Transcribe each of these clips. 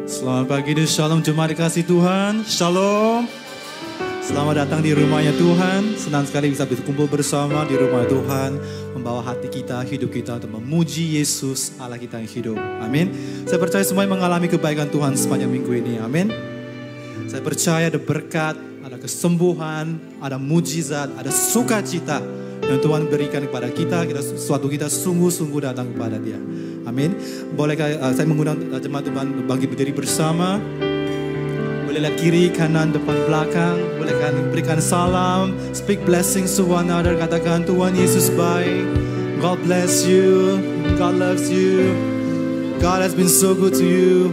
Selamat pagi dan shalom jemaat dikasih Tuhan. Shalom. Selamat datang di rumahnya Tuhan. Senang sekali bisa berkumpul bersama di rumah Tuhan. Membawa hati kita, hidup kita untuk memuji Yesus Allah kita yang hidup. Amin. Saya percaya semuanya mengalami kebaikan Tuhan sepanjang minggu ini. Amin. Saya percaya ada berkat, ada kesembuhan, ada mujizat, ada sukacita yang Tuhan berikan kepada kita. Suatu kita sungguh-sungguh datang kepada Dia. Amin. Bolehkah saya mengundang jemaat Tuhan bagi berdiri bersama. Boleh lihat kiri, kanan, depan, belakang. Bolehkan berikan salam. Speak blessings to one another. Katakan Tuhan Yesus baik. God bless you. God loves you. God has been so good to you.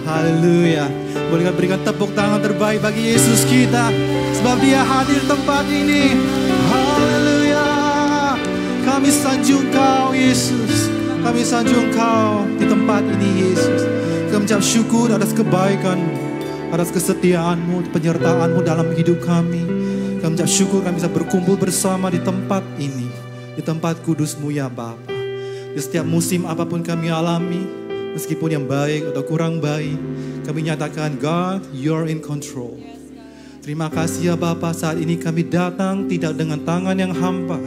Haleluya. Bolehkan berikan tepuk tangan terbaik bagi Yesus kita. Sebab Dia hadir tempat ini. Haleluya. Kami sanjung Kau Yesus. Kami sanjung Kau di tempat ini Yesus. Kami mengucap syukur atas kebaikan-Mu, atas kesetiaan-Mu, penyertaan-Mu dalam hidup kami. Kami mengucap syukur kami bisa berkumpul bersama di tempat ini, di tempat kudus-Mu ya Bapa. Di setiap musim apapun kami alami, meskipun yang baik atau kurang baik, kami nyatakan God, You're in control. Terima kasih ya Bapa, saat ini kami datang tidak dengan tangan yang hampa.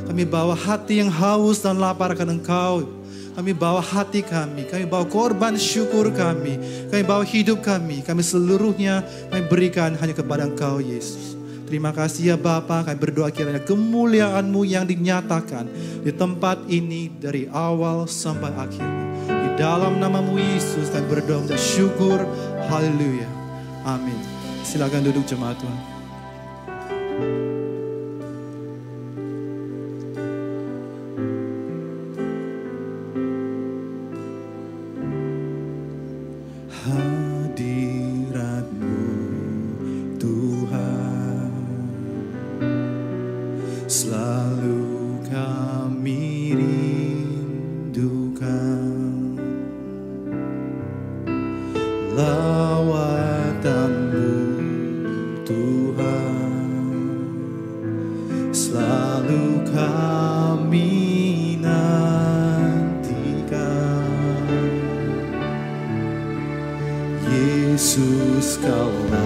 Kami bawa hati yang haus dan lapar akan Engkau. Kami bawa hati kami bawa korban syukur kami bawa hidup kami seluruhnya kami berikan hanya kepada Engkau Yesus. Terima kasih ya Bapa, kami berdoa kiranya kemuliaan-Mu yang dinyatakan di tempat ini dari awal sampai akhir. Di dalam nama-Mu Yesus kami berdoa dan syukur. Haleluya. Amin. Silakan duduk jemaat Tuhan. Kau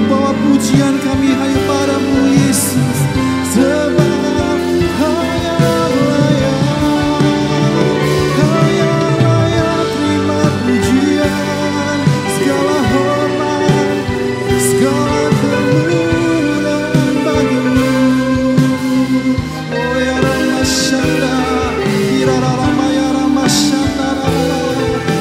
bawa pujian kami hanya padamu Yesus, sebab hanya layak terima pujian, segala hormat, segala kemuliaan bagimu. Oh ya Ramashanda, Irarama Ramashanda,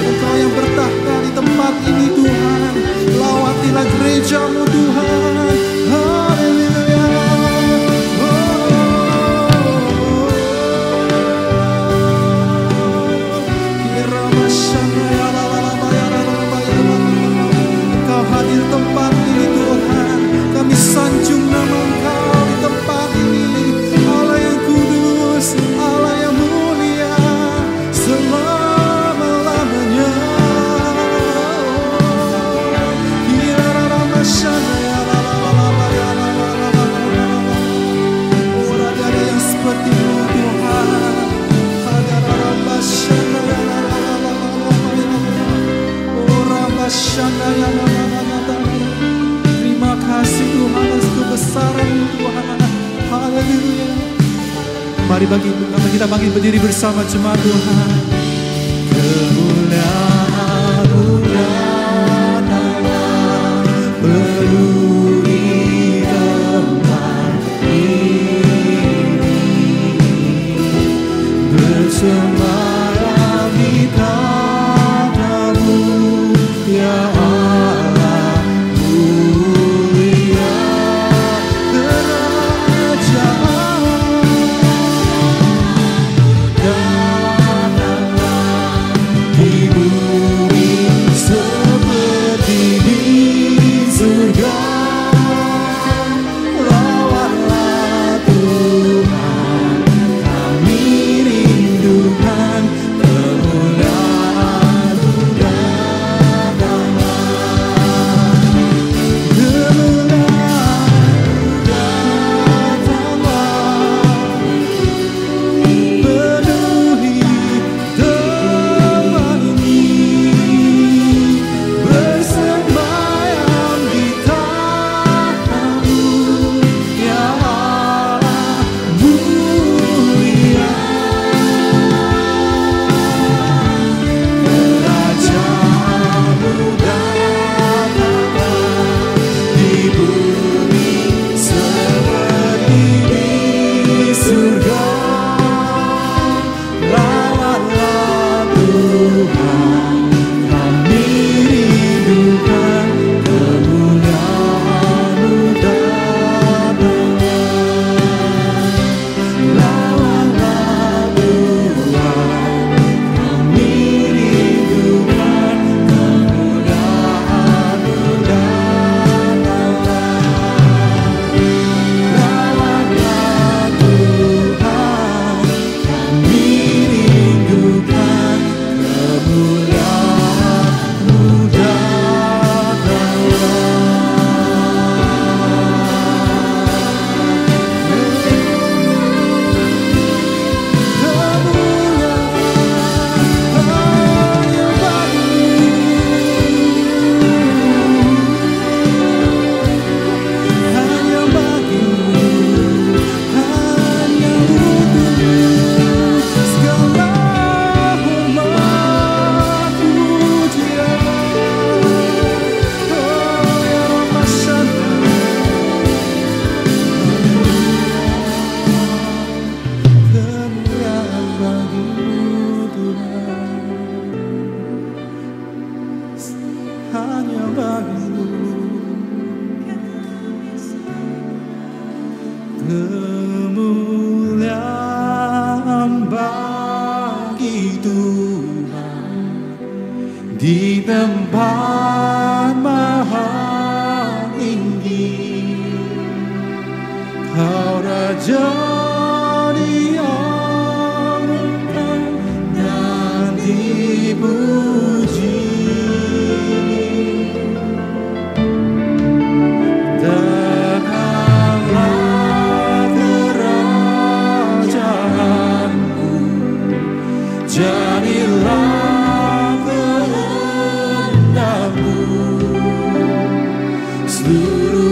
Engkau yang bertahta di tempat ini Tuhan, lawatilah gerejamu Tuhan. Haleluya. Engkau hadir tempat ini Tuhan, kami sanjung nama Engkau di tempat ini. Allah yang kudus, Allah yang mulia selama-lamanya. Tiada yang seperti-Mu Tuhan. Terima kasih Tuhan atas kebesaran-Mu Tuhan. Haleluya. Mari kita bangkit berdiri bersama jemaat Tuhan. Kemuliaan-Mu penuhi tempat ini, bersemayam di tahta-Mu ya Allah mulia. Kerajaan datanglah di bumi seperti di surga. Lawanlah Tuhan, kami rindukan kemuliaan-Mu datanglah. Kemuliaan-Mu datanglah, penuhi tempat ini, bersemayam di tahta-Mu ya Allah mulia. Kerajaan-Mu datanglah di bumi seperti di surga. Lawanlah Tuhan, kami rindukan kemuliaan-Mu datanglah. Lawanlah Tuhan, kami rindukan kemuliaan-Mu datanglah. Lawanlah Tuhan, kami rindukan kemuliaan-Mu hanya bagimu. Kemuliaan bagi Tuhan di tempat maha tinggi. Kau Raja di angkat dan dipuji. Datanglah kerajaanmu, jadilah kehendak-Mu. Seluruh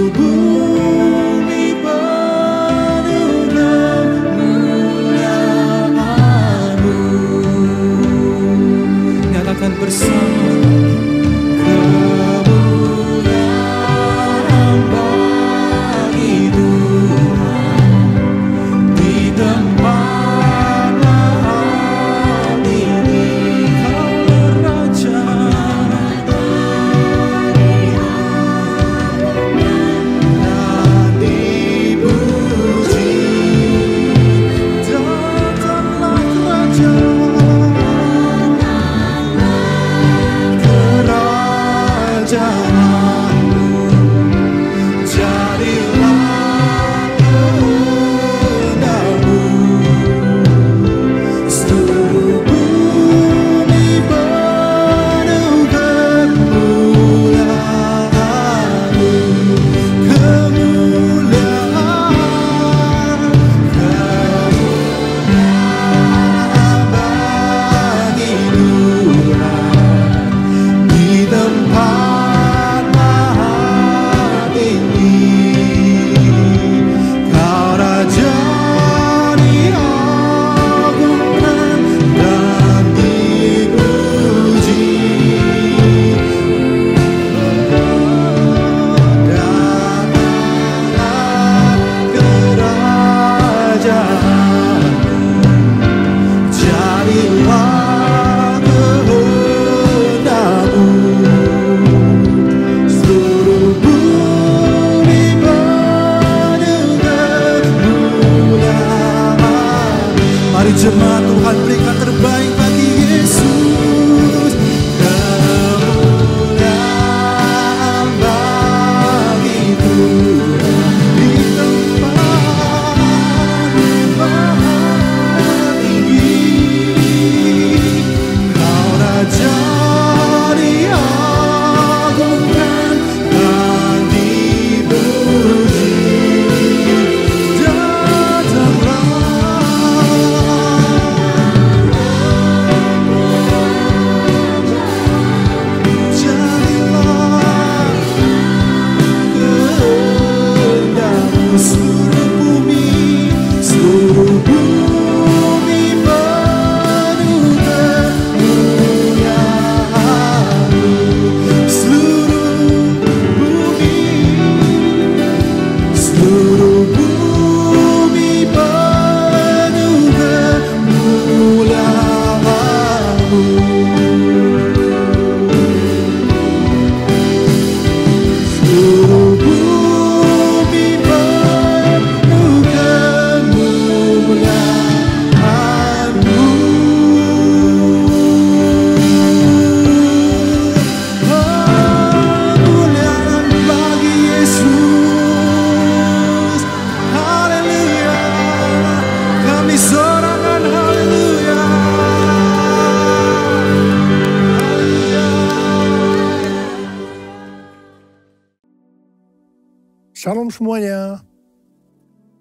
Salam semuanya.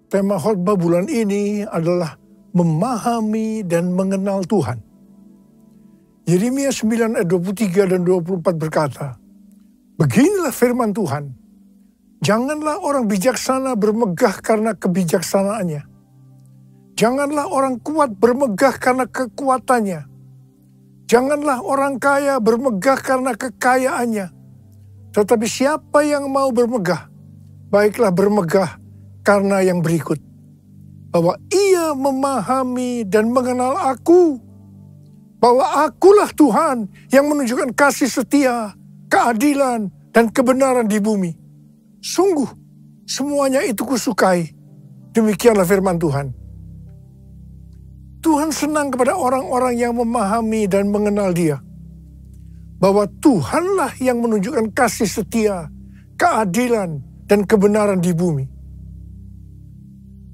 Tema khotbah bulan ini adalah memahami dan mengenal Tuhan. Yeremia 9 ayat 23 dan 24 berkata, "Beginilah firman Tuhan, janganlah orang bijaksana bermegah karena kebijaksanaannya. Janganlah orang kuat bermegah karena kekuatannya. Janganlah orang kaya bermegah karena kekayaannya. Tetapi siapa yang mau bermegah, baiklah bermegah karena yang berikut, bahwa ia memahami dan mengenal aku, bahwa akulah Tuhan yang menunjukkan kasih setia, keadilan, dan kebenaran di bumi. Sungguh, semuanya itu kusukai." Demikianlah firman Tuhan. Tuhan senang kepada orang-orang yang memahami dan mengenal Dia. Bahwa Tuhanlah yang menunjukkan kasih setia, keadilan, dan kebenaran di bumi.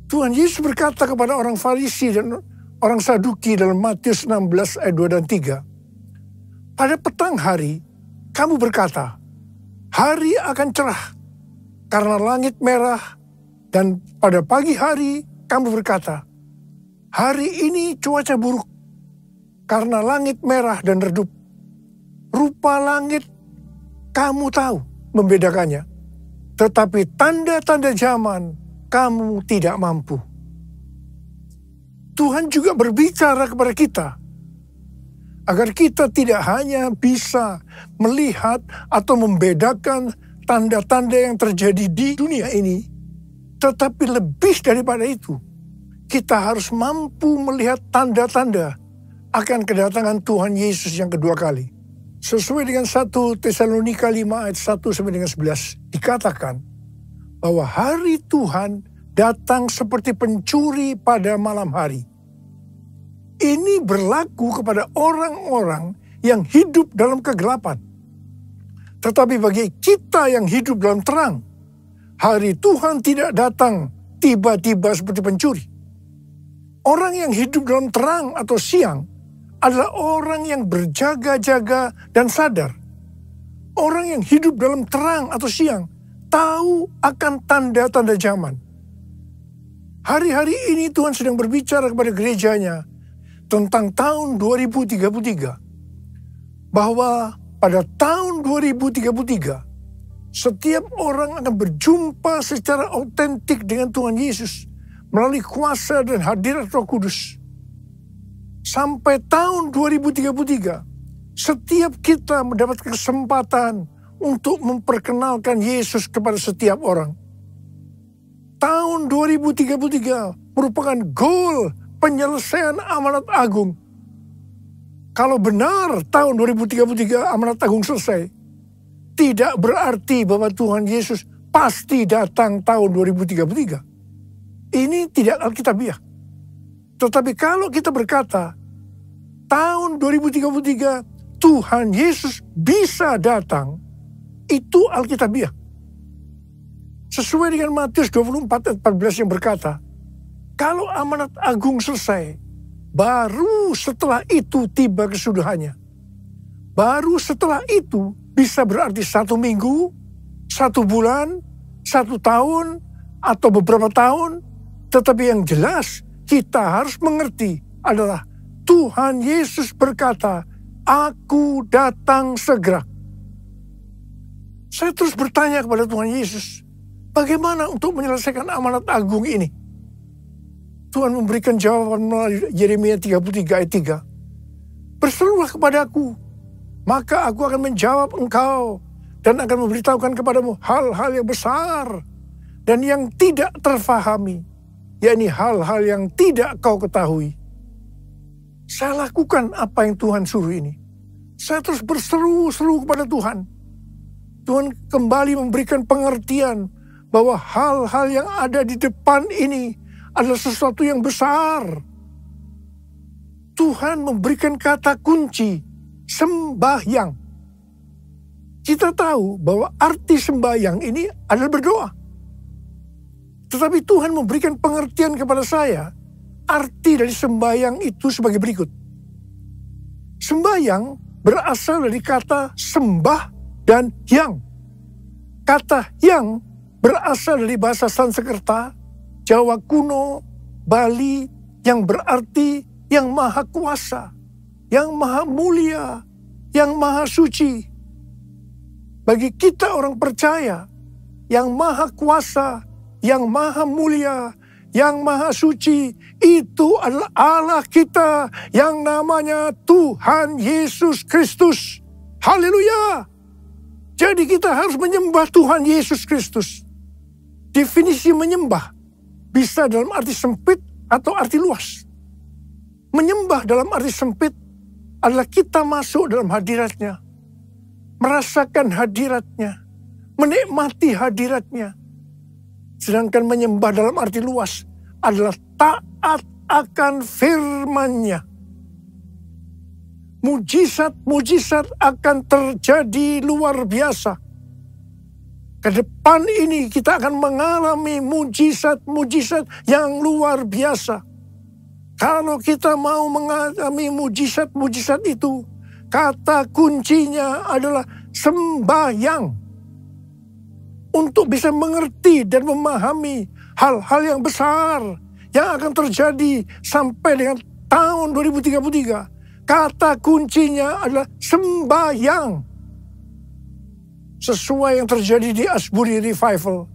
Tuhan Yesus berkata kepada orang Farisi dan orang Saduki dalam Matius 16 ayat 2 dan 3. "Pada petang hari, kamu berkata, hari akan cerah karena langit merah, dan pada pagi hari kamu berkata, hari ini cuaca buruk karena langit merah dan redup. Rupa langit kamu tahu membedakannya, tetapi tanda-tanda zaman kamu tidak mampu." Tuhan juga berbicara kepada kita agar kita tidak hanya bisa melihat atau membedakan tanda-tanda yang terjadi di dunia ini, tetapi lebih daripada itu, kita harus mampu melihat tanda-tanda akan kedatangan Tuhan Yesus yang kedua kali. Sesuai dengan 1 Tesalonika 5 ayat 1 sampai dengan 11, dikatakan bahwa hari Tuhan datang seperti pencuri pada malam hari. Ini berlaku kepada orang-orang yang hidup dalam kegelapan. Tetapi bagi kita yang hidup dalam terang, hari Tuhan tidak datang tiba-tiba seperti pencuri. Orang yang hidup dalam terang atau siang adalah orang yang berjaga-jaga dan sadar. Orang yang hidup dalam terang atau siang tahu akan tanda-tanda zaman. Hari-hari ini Tuhan sedang berbicara kepada gerejanya tentang tahun 2033. Bahwa pada tahun 2033, setiap orang akan berjumpa secara autentik dengan Tuhan Yesus melalui kuasa dan hadirat Roh Kudus. Sampai tahun 2033, setiap kita mendapat kesempatan untuk memperkenalkan Yesus kepada setiap orang. Tahun 2033 merupakan goal penyelesaian amanat agung. Kalau benar tahun 2033 amanat agung selesai, tidak berarti bahwa Tuhan Yesus pasti datang tahun 2033. Ini tidak alkitabiah. Tetapi kalau kita berkata, tahun 2033 Tuhan Yesus bisa datang, itu alkitabiah. Sesuai dengan Matius 24 ayat 14 yang berkata, kalau amanat agung selesai, baru setelah itu tiba kesudahannya. Baru setelah itu bisa berarti 1 minggu, 1 bulan, 1 tahun, atau beberapa tahun. Tetapi yang jelas kita harus mengerti adalah Tuhan Yesus berkata, "Aku datang segera." Saya terus bertanya kepada Tuhan Yesus, bagaimana untuk menyelesaikan amanat agung ini? Tuhan memberikan jawaban melalui Yeremia 33 ayat 3. "Berserulah kepadaku, maka aku akan menjawab engkau dan akan memberitahukan kepadamu hal-hal yang besar dan yang tidak terfahami, yakni hal-hal yang tidak kau ketahui." Saya lakukan apa yang Tuhan suruh ini. Saya terus berseru-seru kepada Tuhan. Tuhan kembali memberikan pengertian bahwa hal-hal yang ada di depan ini adalah sesuatu yang besar. Tuhan memberikan kata kunci, sembahyang. Kita tahu bahwa arti sembahyang ini adalah berdoa. Tetapi Tuhan memberikan pengertian kepada saya, arti dari sembahyang itu sebagai berikut. Sembahyang berasal dari kata sembah dan yang. Kata yang berasal dari bahasa Sanskerta, Jawa kuno, Bali, yang berarti yang maha kuasa, yang maha mulia, yang maha suci. Bagi kita orang percaya, yang maha kuasa, yang maha mulia, yang maha suci, itu adalah Allah kita yang namanya Tuhan Yesus Kristus. Haleluya! Jadi kita harus menyembah Tuhan Yesus Kristus. Definisi menyembah bisa dalam arti sempit atau arti luas. Menyembah dalam arti sempit adalah kita masuk dalam hadiratnya, merasakan hadiratnya, menikmati hadiratnya. Sedangkan menyembah dalam arti luas adalah taat akan firman-Nya. Mujizat-mujizat akan terjadi luar biasa. Ke depan ini kita akan mengalami mujizat-mujizat yang luar biasa. Kalau kita mau mengalami mujizat-mujizat itu, kata kuncinya adalah sembahyang. Untuk bisa mengerti dan memahami hal-hal yang besar yang akan terjadi sampai dengan tahun 2033. Kata kuncinya adalah sembahyang. Sesuai yang terjadi di Asbury Revival,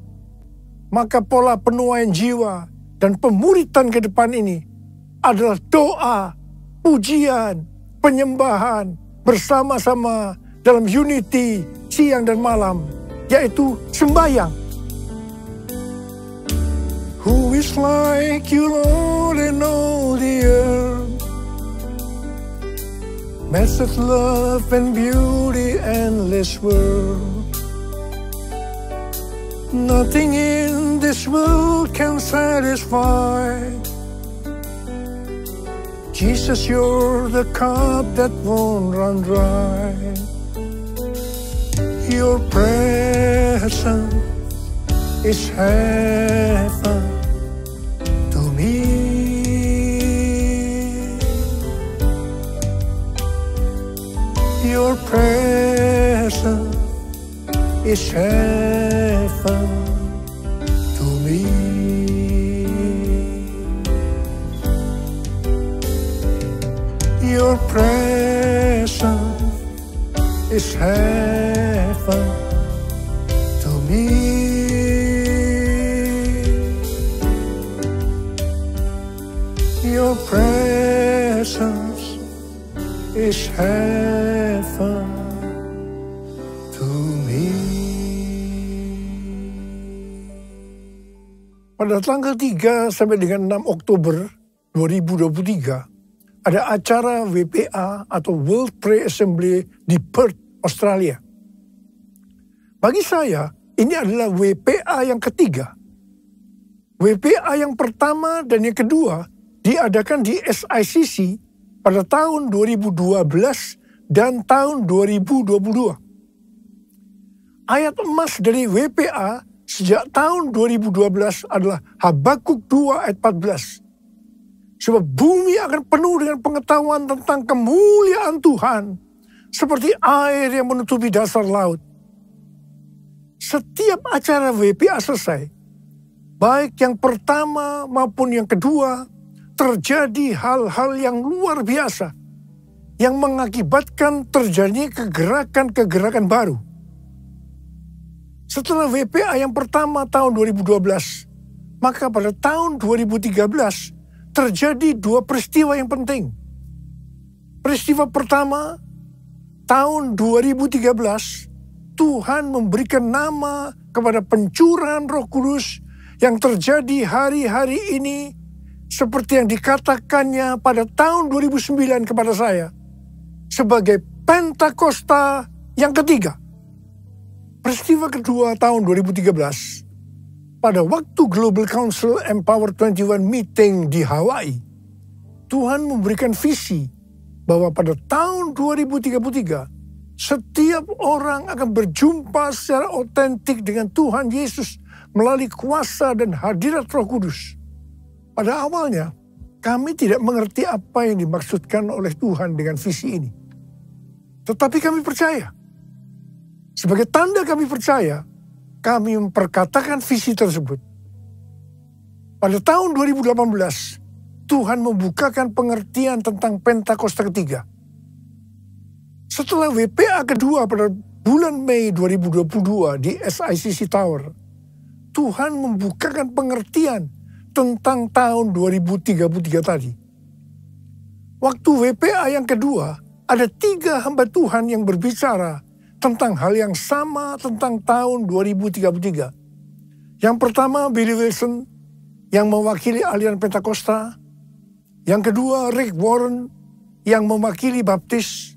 maka pola penuaian jiwa dan pemuritan ke depan ini adalah doa, pujian, penyembahan bersama-sama dalam unity siang dan malam, yaitu sembahyang. Who is like you, Lord, in all the earth? Massive love and beauty, endless world. Nothing in this world can satisfy. Jesus, you're the cup that won't run dry. Your presence is heaven to me. Your presence is heaven to me. Your presence is heaven to me. Your presence is heaven to me. Pada tanggal 3 sampai dengan 6 Oktober 2023, ada acara WPA atau World Prayer Assembly di Perth, Australia. Bagi saya, ini adalah WPA yang ketiga. WPA yang pertama dan yang kedua diadakan di SICC pada tahun 2012 dan tahun 2022. Ayat emas dari WPA sejak tahun 2012 adalah Habakuk 2 ayat 14. Sebab bumi akan penuh dengan pengetahuan tentang kemuliaan Tuhan, seperti air yang menutupi dasar laut. Setiap acara WPA selesai, baik yang pertama maupun yang kedua, terjadi hal-hal yang luar biasa, yang mengakibatkan terjadinya kegerakan-kegerakan baru. Setelah WPA yang pertama tahun 2012, maka pada tahun 2013, terjadi dua peristiwa yang penting. Peristiwa pertama, tahun 2013, Tuhan memberikan nama kepada pencurahan Roh Kudus yang terjadi hari-hari ini, seperti yang dikatakannya pada tahun 2009 kepada saya, sebagai Pentakosta yang ketiga. Peristiwa kedua tahun 2013, pada waktu Global Council Empower 21 meeting di Hawaii, Tuhan memberikan visi bahwa pada tahun 2033, setiap orang akan berjumpa secara otentik dengan Tuhan Yesus melalui kuasa dan hadirat Roh Kudus. Pada awalnya, kami tidak mengerti apa yang dimaksudkan oleh Tuhan dengan visi ini. Tetapi kami percaya. Sebagai tanda kami percaya, kami memperkatakan visi tersebut. Pada tahun 2018, Tuhan membukakan pengertian tentang Pentakosta ketiga. Setelah WPA kedua pada bulan Mei 2022 di SICC Tower, Tuhan membukakan pengertian tentang tahun 2033 tadi. Waktu WPA yang kedua, ada 3 hamba Tuhan yang berbicara tentang hal yang sama tentang tahun 2033. Yang pertama, Billy Wilson yang mewakili aliran Pentakosta. Yang kedua, Rick Warren yang mewakili Baptis.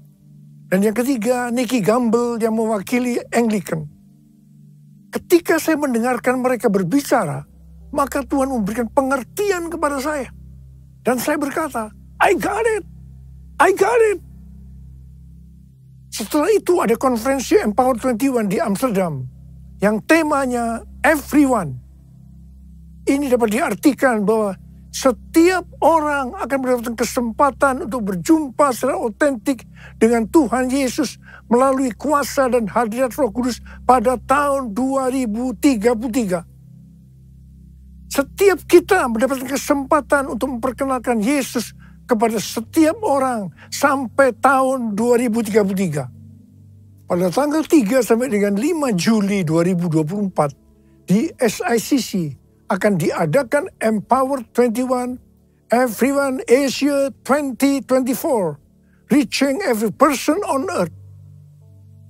Dan yang ketiga, Nicky Gamble yang mewakili Anglican. Ketika saya mendengarkan mereka berbicara, maka Tuhan memberikan pengertian kepada saya. Dan saya berkata, I got it. I got it. Setelah itu ada konferensi Empower 21 di Amsterdam yang temanya Everyone. Ini dapat diartikan bahwa setiap orang akan mendapatkan kesempatan untuk berjumpa secara otentik dengan Tuhan Yesus melalui kuasa dan hadirat Roh Kudus pada tahun 2033. Setiap kita mendapatkan kesempatan untuk memperkenalkan Yesus kepada setiap orang sampai tahun 2033. Pada tanggal 3 sampai dengan 5 Juli 2024 di SICC akan diadakan Empower 21 Everyone Asia 2024, Reaching Every Person on Earth.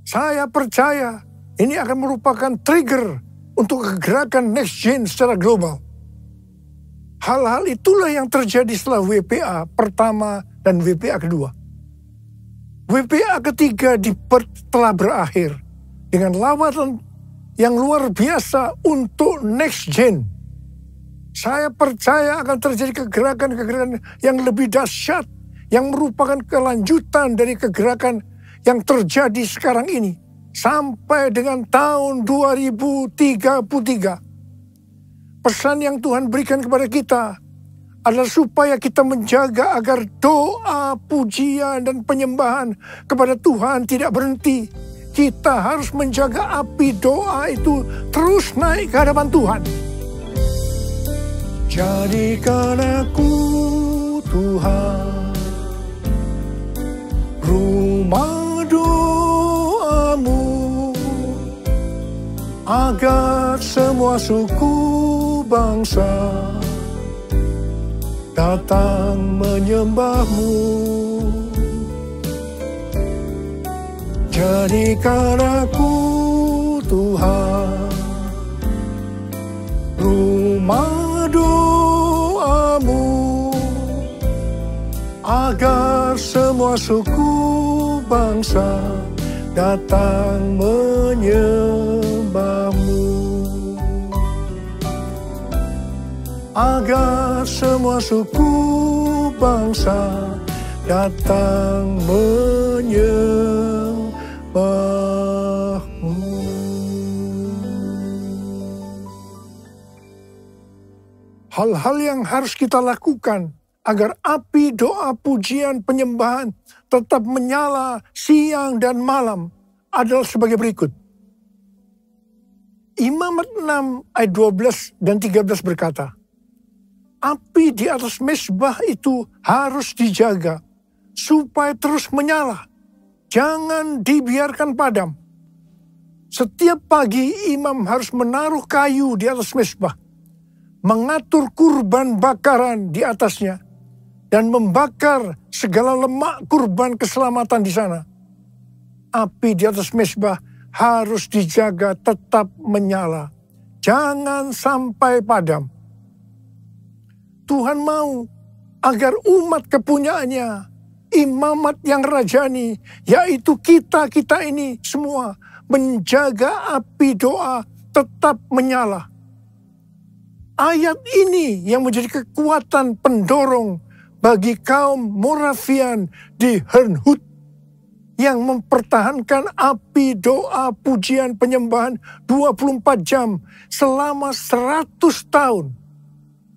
Saya percaya ini akan merupakan trigger untuk kegerakan Next Gen secara global. Hal-hal itulah yang terjadi setelah WPA pertama dan WPA kedua. WPA ketiga di Perth telah berakhir dengan lawatan yang luar biasa untuk Next Gen. Saya percaya akan terjadi kegerakan-kegerakan yang lebih dahsyat, yang merupakan kelanjutan dari kegerakan yang terjadi sekarang ini sampai dengan tahun 2033. Pesan yang Tuhan berikan kepada kita adalah supaya kita menjaga agar doa, pujian, dan penyembahan kepada Tuhan tidak berhenti. Kita harus menjaga api doa itu terus naik ke hadapan Tuhan. Jadikan aku, Tuhan, rumah doamu, agar semua suku bangsa datang menyembahmu. Jadikan aku, Tuhan, rumah doamu, agar semua suku bangsa datang menyembahmu. Agar semua suku bangsa datang menyembahmu. Hal-hal yang harus kita lakukan agar api doa, pujian, penyembahan tetap menyala siang dan malam adalah sebagai berikut. Imamat 6 ayat 12 dan 13 berkata, api di atas mezbah itu harus dijaga supaya terus menyala. Jangan dibiarkan padam. Setiap pagi imam harus menaruh kayu di atas mezbah, mengatur kurban bakaran di atasnya, dan membakar segala lemak kurban keselamatan di sana. Api di atas mezbah harus dijaga tetap menyala. Jangan sampai padam. Tuhan mau agar umat kepunyaannya, imamat yang rajani, yaitu kita ini semua, menjaga api doa tetap menyala. Ayat ini yang menjadi kekuatan pendorong bagi kaum Moravian di Herrnhut yang mempertahankan api doa, pujian, penyembahan 24 jam selama 100 tahun.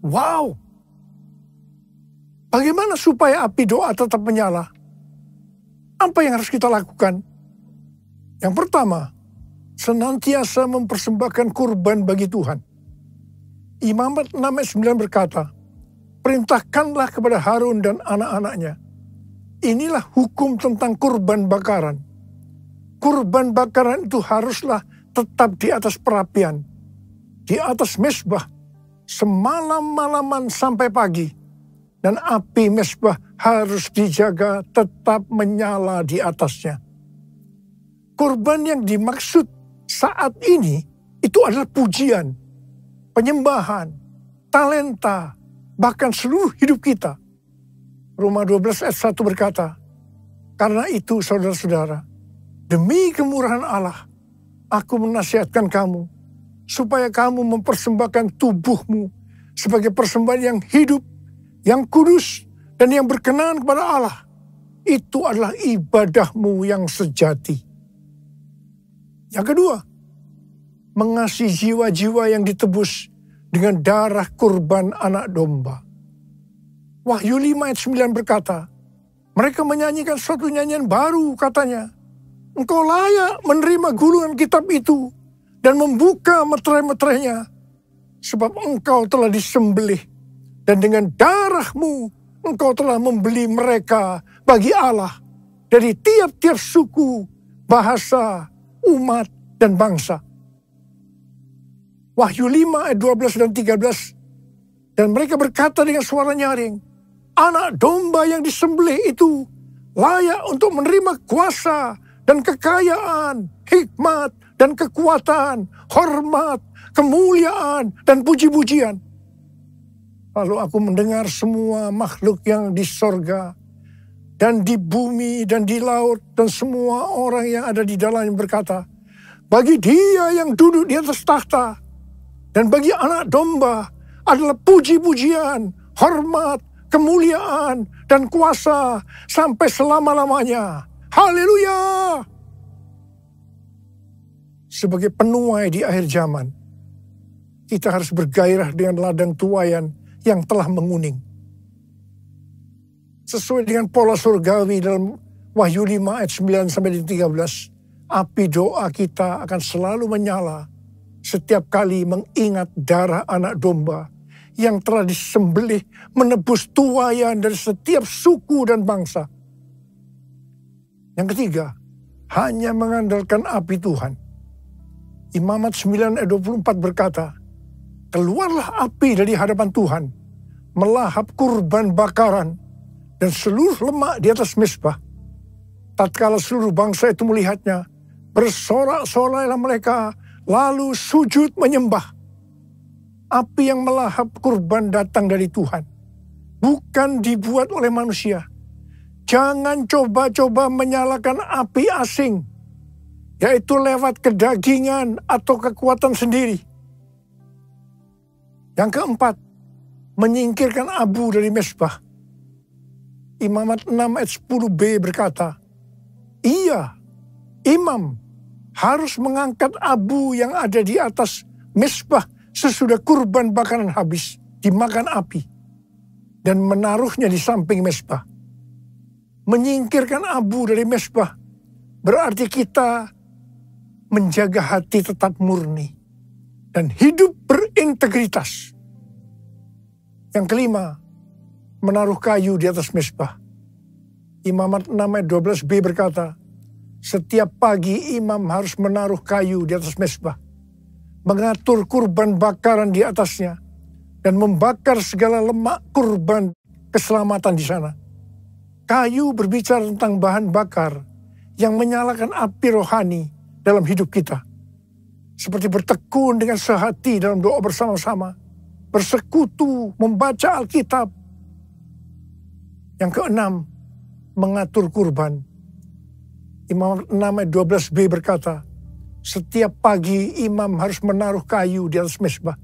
Wow! Bagaimana supaya api doa tetap menyala? Apa yang harus kita lakukan? Yang pertama, senantiasa mempersembahkan kurban bagi Tuhan. Imamat 6 ayat 9 berkata, perintahkanlah kepada Harun dan anak-anaknya. Inilah hukum tentang kurban bakaran. Kurban bakaran itu haruslah tetap di atas perapian, di atas mezbah, semalam-malaman sampai pagi. Dan api mezbah harus dijaga tetap menyala di atasnya. Kurban yang dimaksud saat ini itu adalah pujian, penyembahan, talenta, bahkan seluruh hidup kita. Roma 12 ayat 1 berkata, karena itu saudara-saudara, demi kemurahan Allah, aku menasihatkan kamu, supaya kamu mempersembahkan tubuhmu sebagai persembahan yang hidup, yang kudus, dan yang berkenan kepada Allah. Itu adalah ibadahmu yang sejati. Yang kedua, mengasihi jiwa-jiwa yang ditebus dengan darah kurban anak domba. Wahyu 5 ayat 9 berkata, mereka menyanyikan suatu nyanyian baru, katanya, engkau layak menerima gulungan kitab itu dan membuka meterai-meterainya, sebab engkau telah disembelih, dan dengan darahmu engkau telah membeli mereka bagi Allah dari tiap-tiap suku, bahasa, umat, dan bangsa. Wahyu 5 ayat 12 dan 13. Dan mereka berkata dengan suara nyaring, anak domba yang disembelih itu layak untuk menerima kuasa dan kekayaan, hikmat dan kekuatan, hormat, kemuliaan, dan puji-pujian. Lalu aku mendengar semua makhluk yang di sorga, dan di bumi, dan di laut, dan semua orang yang ada di dalamnya berkata, bagi Dia yang duduk di atas takhta, dan bagi anak domba adalah puji-pujian, hormat, kemuliaan, dan kuasa sampai selama-lamanya. Haleluya! Sebagai penuai di akhir zaman, kita harus bergairah dengan ladang tuaian yang telah menguning. Sesuai dengan pola surgawi dalam Wahyu 5 ayat 9 sampai 13, api doa kita akan selalu menyala setiap kali mengingat darah anak domba yang telah disembelih menebus tuaian dari setiap suku dan bangsa. Yang ketiga, hanya mengandalkan api Tuhan. Imamat 9 ayat 24 berkata, keluarlah api dari hadapan Tuhan, melahap kurban bakaran dan seluruh lemak di atas mezbah. Tatkala seluruh bangsa itu melihatnya, bersorak-sorailah mereka, lalu sujud menyembah. Api yang melahap kurban datang dari Tuhan, bukan dibuat oleh manusia. Jangan coba-coba menyalakan api asing, yaitu lewat kedagingan atau kekuatan sendiri. Yang keempat, menyingkirkan abu dari mezbah. Imamat 6 ayat 10b berkata, iya, imam harus mengangkat abu yang ada di atas mezbah sesudah kurban bakaran habis dimakan api dan menaruhnya di samping mezbah. Menyingkirkan abu dari mezbah berarti kita menjaga hati tetap murni dan hidup berintegritas. Yang kelima, menaruh kayu di atas mezbah. Imamat 6 ayat 12b berkata, setiap pagi imam harus menaruh kayu di atas mezbah, mengatur kurban bakaran di atasnya, dan membakar segala lemak kurban keselamatan di sana. Kayu berbicara tentang bahan bakar yang menyalakan api rohani dalam hidup kita. Seperti bertekun dengan sehati dalam doa bersama-sama, bersekutu, membaca Alkitab. Yang keenam, mengatur kurban. Imam 6 ayat 12b berkata, setiap pagi imam harus menaruh kayu di atas mezbah,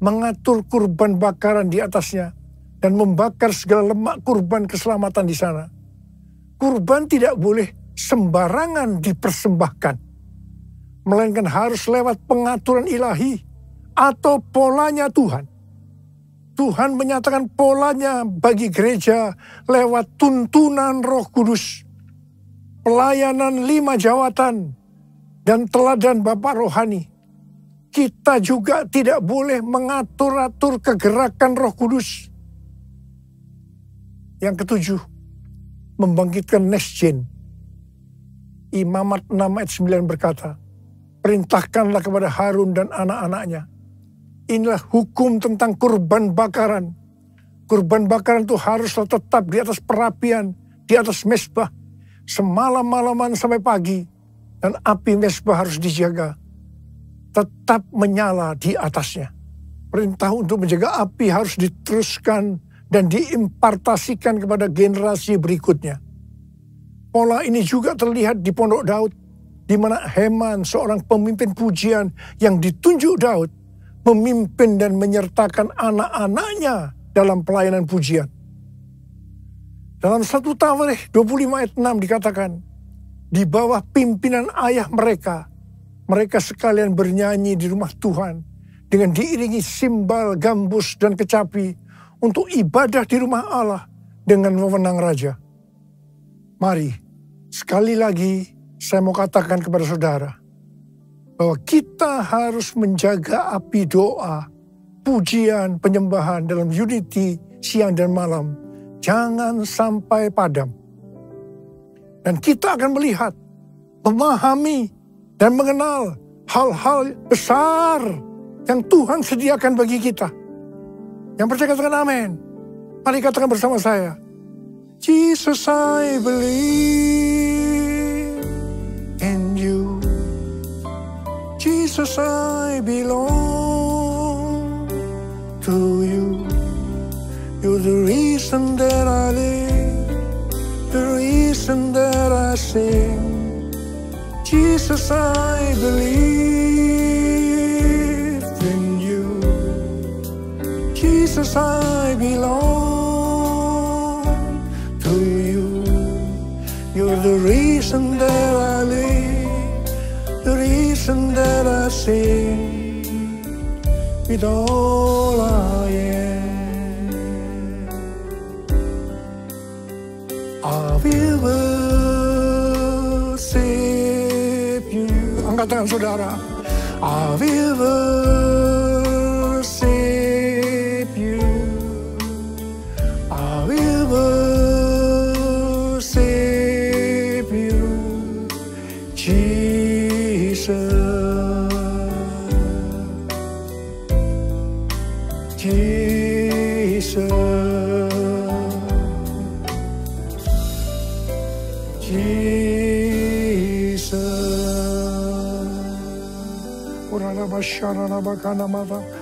mengatur kurban bakaran di atasnya, dan membakar segala lemak kurban keselamatan di sana. Kurban tidak boleh sembarangan dipersembahkan, melainkan harus lewat pengaturan ilahi atau polanya Tuhan. Tuhan menyatakan polanya bagi gereja lewat tuntunan Roh Kudus, pelayanan 5 jawatan, dan teladan Bapa rohani, kita juga tidak boleh mengatur-atur kegerakan Roh Kudus. Yang ketujuh, membangkitkan next gen. Imamat 6 ayat 9 berkata, perintahkanlah kepada Harun dan anak-anaknya. Inilah hukum tentang kurban bakaran. Kurban bakaran itu haruslah tetap di atas perapian, di atas mezbah, semalam-malaman sampai pagi. Dan api mezbah harus dijaga, tetap menyala di atasnya. Perintah untuk menjaga api harus diteruskan dan diimpartasikan kepada generasi berikutnya. Pola ini juga terlihat di Pondok Daud, di mana Heman, seorang pemimpin pujian yang ditunjuk Daud, memimpin dan menyertakan anak-anaknya dalam pelayanan pujian. Dalam 1 Tawarikh 25 ayat 6 dikatakan, di bawah pimpinan ayah mereka, mereka sekalian bernyanyi di rumah Tuhan dengan diiringi simbal, gambus, dan kecapi untuk ibadah di rumah Allah dengan wewenang raja. Mari, sekali lagi saya mau katakan kepada saudara, bahwa kita harus menjaga api doa, pujian, penyembahan dalam unity siang dan malam. Jangan sampai padam. Dan kita akan melihat, memahami, dan mengenal hal-hal besar yang Tuhan sediakan bagi kita. Yang percaya katakan amin. Mari katakan bersama saya. Jesus, I believe in you. Jesus, I belong to you. You're the reason that I live, the reason that I sing. Jesus, I believe in you. Jesus, I belong to you. You're the reason that I live, the reason that I sing. With all I am, I will worship you. Angkat tangan saudara. I will worship you. I will worship you, Jesus. Jesus.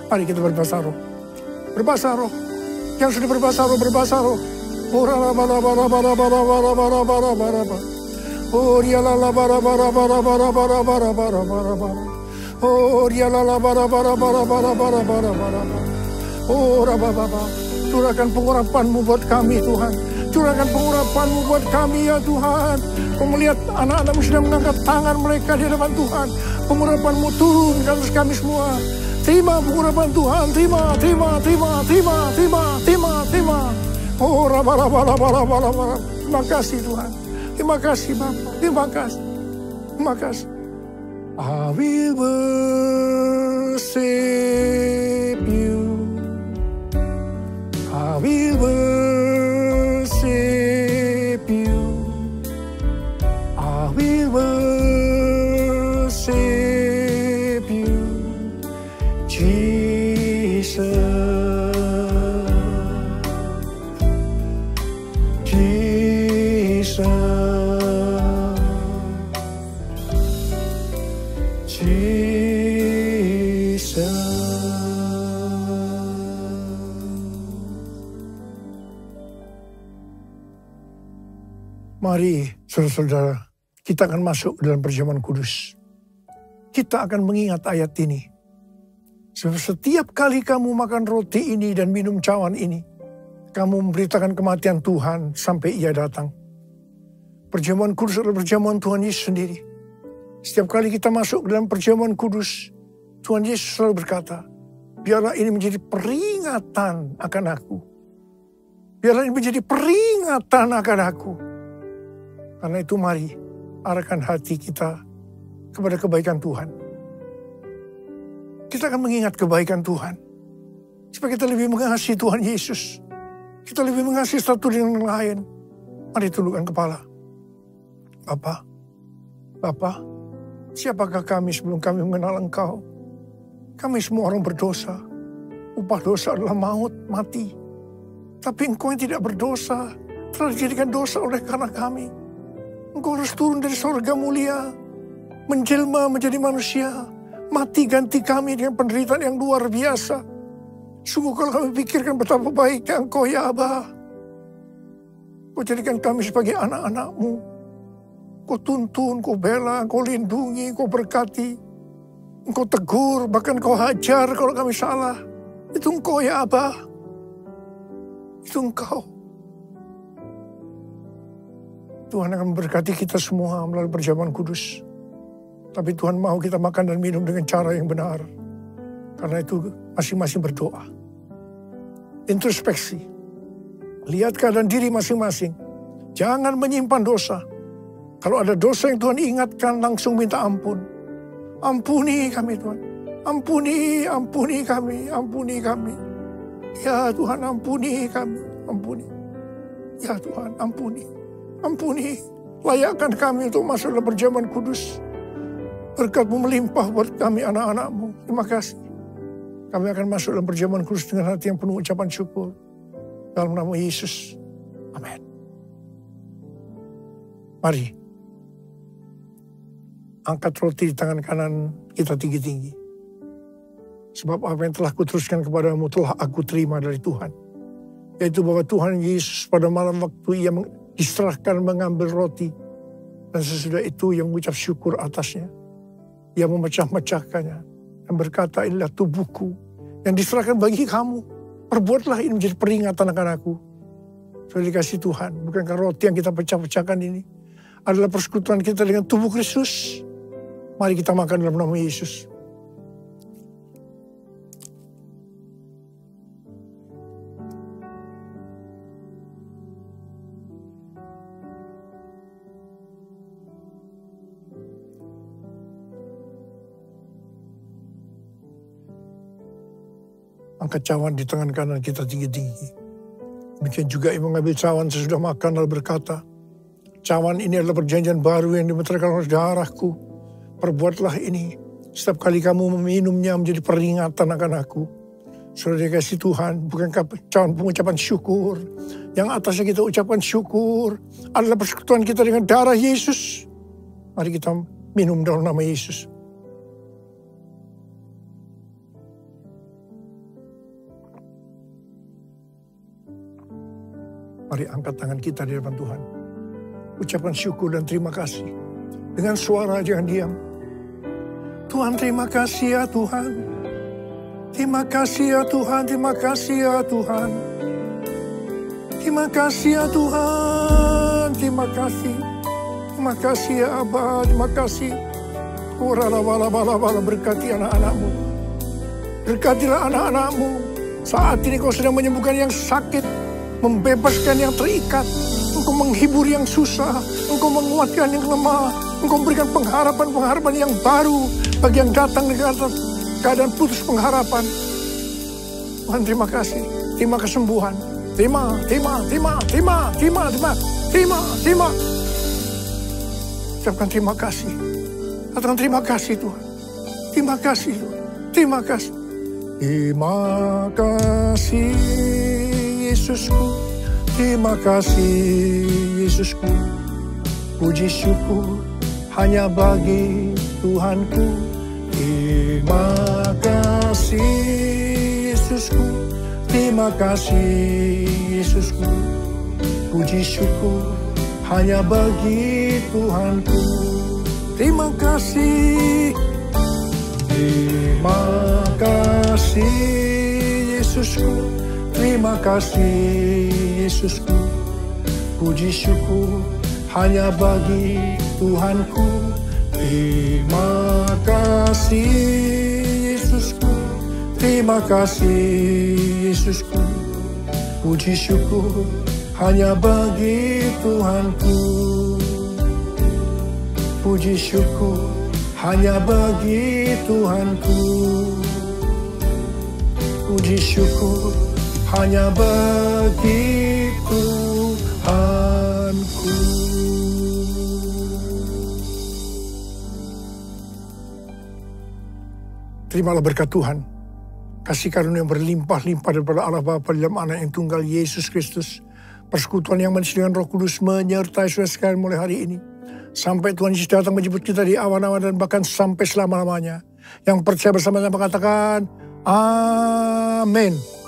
Mari kita berbahasa roh. Berbahasa roh. Yang sudah berbahasa roh, berbahasa roh. Curahkan pengurapan-Mu buat kami, Tuhan. Curahkan pengurapan-Mu buat kami, ya Tuhan. Kau melihat anak-anak-Mu sedang mengangkat tangan mereka di hadapan Tuhan. Pengurapan-Mu turun ke atas kami semua. Terima pengurapan Tuhan. Terima. Oh, terima kasih Tuhan. Terima kasih Bapa. Terima kasih. Terima kasih. I will worship you. I will worship you. I will worship you, Jesus. Jesus. Jesus. Mari, saudara-saudara, kita akan masuk dalam perjamuan kudus. Kita akan mengingat ayat ini. Setiap kali kamu makan roti ini dan minum cawan ini, kamu memberitakan kematian Tuhan sampai Ia datang. Perjamuan kudus adalah perjamuan Tuhan Yesus sendiri. Setiap kali kita masuk dalam perjamuan kudus, Tuhan Yesus selalu berkata, biarlah ini menjadi peringatan akan aku. Biarlah ini menjadi peringatan akan aku. Karena itu mari, arahkan hati kita kepada kebaikan Tuhan. Kita akan mengingat kebaikan Tuhan. Supaya kita lebih mengasihi Tuhan Yesus. Kita lebih mengasihi satu dengan yang lain. Mari tundukkan kepala. Bapa, siapakah kami sebelum kami mengenal Engkau? Kami semua orang berdosa. Upah dosa adalah maut, mati. Tapi Engkau yang tidak berdosa telah dijadikan dosa oleh karena kami. Engkau harus turun dari surga mulia, menjelma menjadi manusia, mati ganti kami dengan penderitaan yang luar biasa. Sungguh kalau kami pikirkan betapa baiknya Engkau ya Aba. Kau jadikan kami sebagai anak-anak-Mu. Kau tuntun, Kau bela, Kau lindungi, Kau berkati. Engkau tegur, bahkan Kau hajar kalau kami salah. Itu Engkau ya Aba. Itu Engkau. Tuhan akan memberkati kita semua melalui perjamuan kudus. Tapi Tuhan mau kita makan dan minum dengan cara yang benar. Karena itu masing-masing berdoa. Introspeksi. Lihat keadaan diri masing-masing. Jangan menyimpan dosa. Kalau ada dosa yang Tuhan ingatkan, langsung minta ampun. Ampuni kami Tuhan. Ampuni kami. Ya Tuhan, ampuni kami. Ampuni. Ya Tuhan, ampuni. Layakkan kami untuk masuk dalam perjamuan kudus. Berkat-Mu melimpah buat kami anak-anak-Mu. Terima kasih. Kami akan masuk dalam perjamuan kudus dengan hati yang penuh ucapan syukur. Dalam nama Yesus. Amin. Mari. Angkat roti di tangan kanan kita tinggi-tinggi. Sebab apa yang telah kuteruskan kepadamu telah aku terima dari Tuhan. Yaitu bahwa Tuhan Yesus pada malam waktu ia diserahkan mengambil roti. Dan sesudah itu ia mengucap syukur atasnya. Ia memecah-mecahkannya. Dan berkata, inilah tubuhku yang diserahkan bagi kamu. Perbuatlah ini menjadi peringatan akan aku. Sudah dikasih Tuhan. Bukankah roti yang kita pecah-pecahkan ini adalah persekutuan kita dengan tubuh Kristus? Mari kita makan dalam nama Yesus. Angkat cawan di tangan kanan kita tinggi-tinggi. Demikian juga ia mengambil cawan sesudah makan lalu berkata, cawan ini adalah perjanjian baru yang dimeteraikan oleh darahku. Perbuatlah ini setiap kali kamu meminumnya menjadi peringatan akan aku. Sudah dikasih Tuhan, bukankah cawan pengucapan syukur? Yang atasnya kita ucapkan syukur adalah persekutuan kita dengan darah Yesus. Mari kita minum dalam nama Yesus. Mari angkat tangan kita di depan Tuhan. Ucapkan syukur dan terima kasih. Dengan suara jangan diam. Tuhan terima kasih ya Tuhan. Terima kasih ya Tuhan. Terima kasih ya Tuhan. Terima kasih ya Tuhan. Terima kasih. Terima kasih ya Abah. Terima kasih. Bala berkati anak-anak-Mu. Berkatilah anak-anak-Mu. Saat ini Kau sedang menyembuhkan yang sakit. Membebaskan yang terikat. Engkau menghibur yang susah. Engkau menguatkan yang lemah. Engkau memberikan pengharapan-pengharapan yang baru. Bagi yang datang dengan keadaan putus pengharapan. Tuhan terima kasih. Terima kesembuhan. Terima. Ucapkan terima kasih. Katakan terima kasih Tuhan. Terima kasih Tuhan. Terima kasih. Terima kasih Yesusku. Terima kasih Yesusku. Puji syukur hanya bagi Tuhanku. Terima kasih Yesusku. Terima kasih Yesusku. Puji syukur hanya bagi Tuhanku. Terima kasih. Terima kasih Yesusku. Terima kasih Yesusku. Puji syukur hanya bagi Tuhanku. Terima kasih Yesusku. Terima kasih Yesusku. Puji syukur hanya bagi Tuhanku. Puji syukur hanya bagi Tuhanku. Puji syukur hanya bagi Tuhanku. Terimalah berkat Tuhan, kasih karunia yang berlimpah-limpah daripada Allah Bapa dalam Anak yang tunggal Yesus Kristus, persekutuan yang manis dengan Roh Kudus menyertai saudara sekalian mulai hari ini sampai Tuhan Yesus datang menjemput kita di awan-awan dan bahkan sampai selama-lamanya. Yang percaya bersama-sama katakan amin.